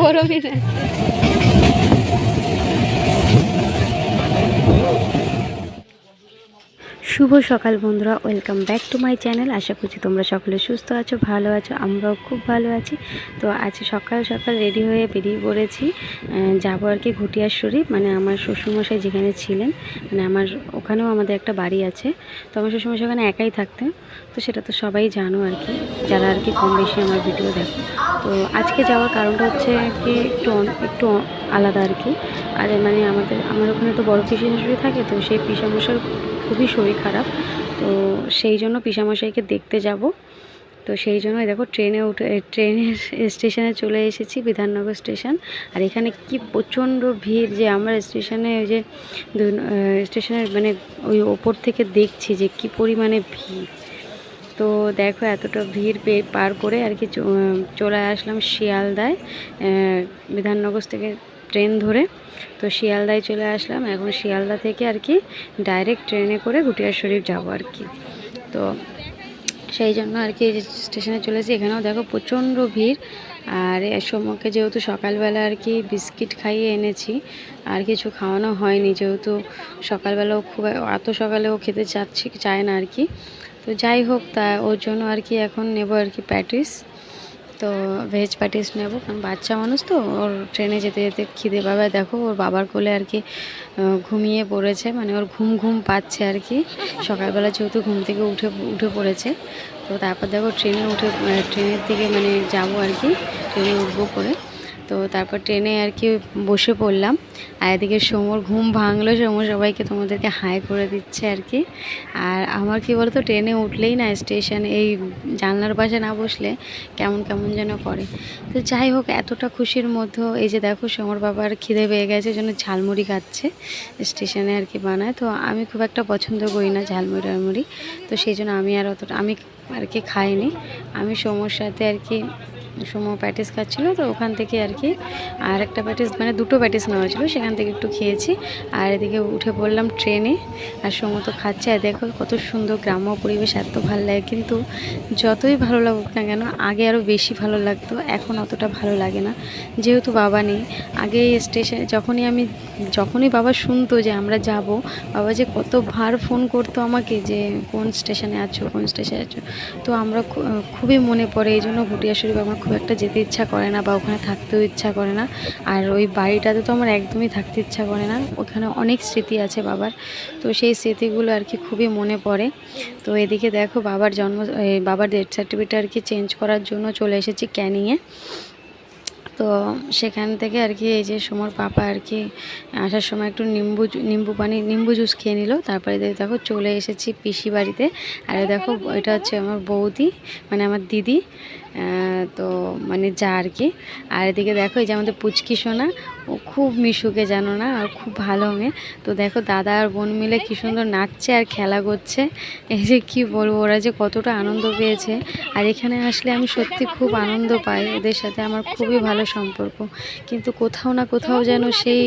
ওরও শুভ সকাল বন্ধুরা, welcome back to my channel. আশা করছি তোমরা সকলে সুস্থ আছো, ভালো আছো, আমরাও খুব ভালো আছি। তো আজ সকাল সকাল রেডি হয়ে বেরিয়ে পড়েছি, যাবো আর কি ঘুটিয়াশ্বরী, মানে আমার শ্বশুরমশাই যেখানে ছিলেন, মানে আমার ওখানেও আমাদের একটা বাড়ি আছে। তো আমার শ্বশুরমশাই ওখানে একাই থাকতেন, তো সেটা তো সবাই জানো আর কি, যারা আর কি কম বেশি আমার ভিডিও দেখো। তো আজকে যাওয়ার কারণটা হচ্ছে কি একটু আলাদা আর কি। আর মানে আমার ওখানে তো বড় পিসি শাশুড়ি থাকে, তো সেই পিসামশাই খুবই শরীর খারাপ, তো সেই জন্য পিসামশাইকে দেখতে যাব। তো সেই জন্য দেখো ট্রেনের স্টেশনে চলে এসেছি, বিধাননগর স্টেশন। আর এখানে কি প্রচণ্ড ভিড়, যে আমরা স্টেশনে ওই যে স্টেশনের মানে ওই ওপর থেকে দেখছি যে কি পরিমাণে ভিড়। তো দেখো এতটা ভিড় পার করে আর কি চলে আসলাম শিয়ালদায়, বিধাননগর থেকে ট্রেন ধরে। তো শিয়ালদায় চলে আসলাম, এখন শিয়ালদা থেকে আর কি ডাইরেক্ট ট্রেনে করে ঘুটিয়া শরীফ যাবো আর কি। তো সেই জন্য আর কি স্টেশনে চলেছি। এখানেও দেখো প্রচণ্ড ভিড়। আর এর সময়কে যেহেতু সকালবেলা আর কি বিস্কিট খাইয়ে এনেছি, আর কিছু খাওয়ানো হয়নি, যেহেতু সকালবেলাও খুব এত সকালেও খেতে চায় না আর কি। তো যাই হোক, তা ওর জন্য আর কি এখন নেব আর কি প্যাটিস। তো ভেজ প্যাটিস নেব, কারণ বাচ্চা মানুষ তো, ওর ট্রেনে যেতে যেতে খিদে পাবে। দেখো ওর বাবার কোলে আর কি ঘুমিয়ে পড়েছে, মানে ওর ঘুম ঘুম পাচ্ছে আর কি, সকালবেলা যেহেতু ঘুম থেকে উঠে পড়েছে। তো তারপর দেখো ট্রেনের দিকে মানে যাব আর কি, ট্রেনে উঠবো করে। তো তারপর ট্রেনে আর কি বসে পড়লাম। আর এদিকে সমর ঘুম ভাঙলো, সমর সবাইকে তোমাদেরকে হাই করে দিচ্ছে আর কি। আর আমার কি বলতো, ট্রেনে উঠলেই না স্টেশনে এই জানলার পাশে না বসলে কেমন কেমন যেন করে। তো যাই হোক, এতটা খুশির মধ্যেও এই যে দেখো সমর বাবার খিদে পেয়ে গেছে, জন্য ঝালমুড়ি খাচ্ছে, স্টেশনে আর কি বানায়। তো আমি খুব একটা পছন্দ করি না ঝালমুড়ি, তো সেই জন্য আমি আর কি খাইনি। আমি সমর সাথে আর কি সমো প্যাটিস খাচ্ছিলো, তো ওখান থেকে আর কি আর একটা প্যাটিস, মানে দুটো প্যাটিস নেওয়া ছিল, সেখান থেকে একটু খেয়েছি। আর এদিকে উঠে পড়লাম ট্রেনে, আর সমো তো খাচ্ছে। আর দেখো কত সুন্দর গ্রাম্য পরিবেশ, এত ভালো লাগে। কিন্তু যতই ভালো লাগুক না কেন, আগে আরও বেশি ভালো লাগতো, এখন অতটা ভালো লাগে না, যেহেতু বাবা নেই। আগে স্টেশনে যখনই বাবা শুনতো যে আমরা যাব, বাবা যে কতবার ফোন করতো আমাকে যে কোন স্টেশনে আছো, কোন স্টেশনে আছো। তো আমরা খুবই মনে পড়ে, এই জন্য ঘুটিয়া শরীফ আমার খুব একটা যেতে ইচ্ছা করে না, বা ওখানে থাকতেও ইচ্ছা করে না। আর ওই বাড়িটাতে তো আমার একদমই থাকতে ইচ্ছা করে না, ওখানে অনেক স্মৃতি আছে বাবার, তো সেই স্মৃতিগুলো আর কি খুবই মনে পড়ে। তো এদিকে দেখো বাবার ডেথ সার্টিফিকেট আর কি চেঞ্জ করার জন্য চলে এসেছি ক্যানিংয়ে। তো সেখান থেকে আর কি এই যে সমর পাপা আর কি আসার সময় একটু নিম্বু জুস খেয়ে নিল। তারপরে দেখো চলে এসেছি পিসি বাড়িতে। আর দেখো এটা হচ্ছে আমার বৌদি, মানে আমার দিদি, তো মানে যা আর কি। আর এদিকে দেখো এই যে আমাদের পুচকি সোনা, ও খুব মিশুকে জানো না, আর খুব ভালো মেয়ে। তো দেখো দাদা আর বোন মিলে কি সুন্দর নাচছে আর খেলা করছে। এই যে কি বলবো, ওরা যে কতটা আনন্দ পেয়েছে। আর এখানে আসলে আমি সত্যি খুব আনন্দ পাই, এদের সাথে আমার খুবই ভালো সম্পর্ক। কিন্তু কোথাও না কোথাও যেন সেই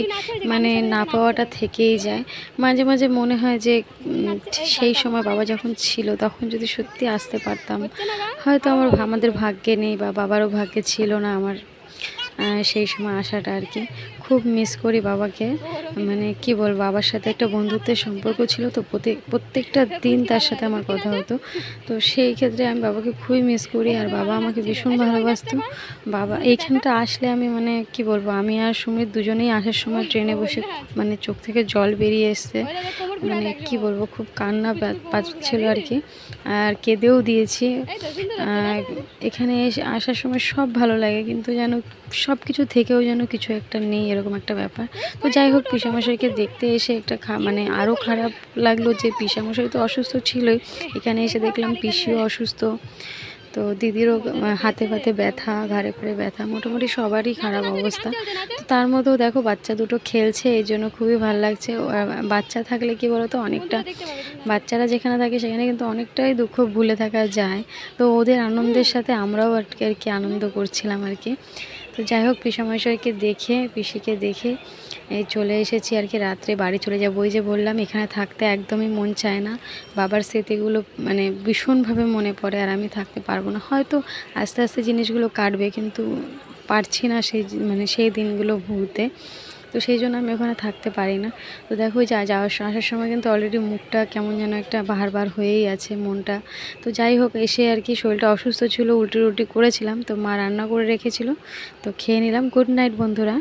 মানে না পাওয়াটা থেকেই যায়। মাঝে মাঝে মনে হয় যে সেই সময় বাবা যখন ছিল, তখন যদি সত্যি আসতে পারতাম, হয়তো আমাদের ভাগ্যে নেই, বা বাবারও ভাগ্যে ছিল না আমার সেই সময় আসাটা আর কি। খুব মিস করি বাবাকে, মানে কি বল, বাবার সাথে একটা বন্ধুত্বের সম্পর্ক ছিল, তো প্রত্যেকটা দিন তার সাথে আমার কথা হতো। তো সেই ক্ষেত্রে আমি বাবাকে খুবই মিস করি, আর বাবা আমাকে ভীষণ ভালোবাসতো। বাবা এইখানটা আসলে আমি মানে কি বলবো, আমি আর সুমিত দুজনেই আসার সময় ট্রেনে বসে মানে চোখ থেকে জল বেরিয়ে এসছে, মানে কি বলবো, খুব কান্না পাচ্ছিল আর কি, আর কেঁদেও দিয়েছি। এখানে আসার সময় সব ভালো লাগে, কিন্তু যেন সব কিছু থেকেও যেন কিছু একটা নেই, এরকম একটা ব্যাপার। তো যাই হোক, পিসামশাইকে দেখতে এসে একটা মানে আরও খারাপ লাগলো, যে পিসামশাই তো অসুস্থ ছিলই, এখানে এসে দেখলাম পিসিও অসুস্থ। তো দিদিরও হাতে পাতে ব্যথা, ঘাড়ে পাড়ে ব্যথা, মোটামুটি সবারই খারাপ অবস্থা। তো তার মধ্যেও দেখো বাচ্চা দুটো খেলছে, এই জন্য খুবই ভালো লাগছে। বাচ্চা থাকলে কি বলতো, অনেকটা বাচ্চারা যেখানে থাকে সেখানে কিন্তু অনেকটাই দুঃখ ভুলে থাকা যায়। তো ওদের আনন্দের সাথে আমরাও আর কি আনন্দ করছিলাম আর কি। তো যাই হোক, পিসামশাইকে দেখে, পিসিকে দেখে এই চলে এসেছি আর কি, রাত্রে বাড়ি চলে যাবো। ওই যে বললাম এখানে থাকতে একদমই মন চায় না, বাবার স্মৃতিগুলো মানে ভীষণভাবে মনে পড়ে, আর আমি থাকতে পারবো না। হয়তো আস্তে আস্তে জিনিসগুলো কাটবে, কিন্তু পারছি না সেই মানে সেই দিনগুলো ভুলতে। তো সেই জন্য আমি ওখানে থাকতে পারি না। তো দেখো আসার সময় কিন্তু অলরেডি মুখটা কেমন যেন একটা বারবার হয়েই আছে মনটা। তো যাই হোক, এসে আর কি শরীরটা অসুস্থ ছিল, উল্টি রুটি করেছিলাম, তো মা রান্না করে রেখেছিল, তো খেয়ে নিলাম। গুড নাইট বন্ধুরা।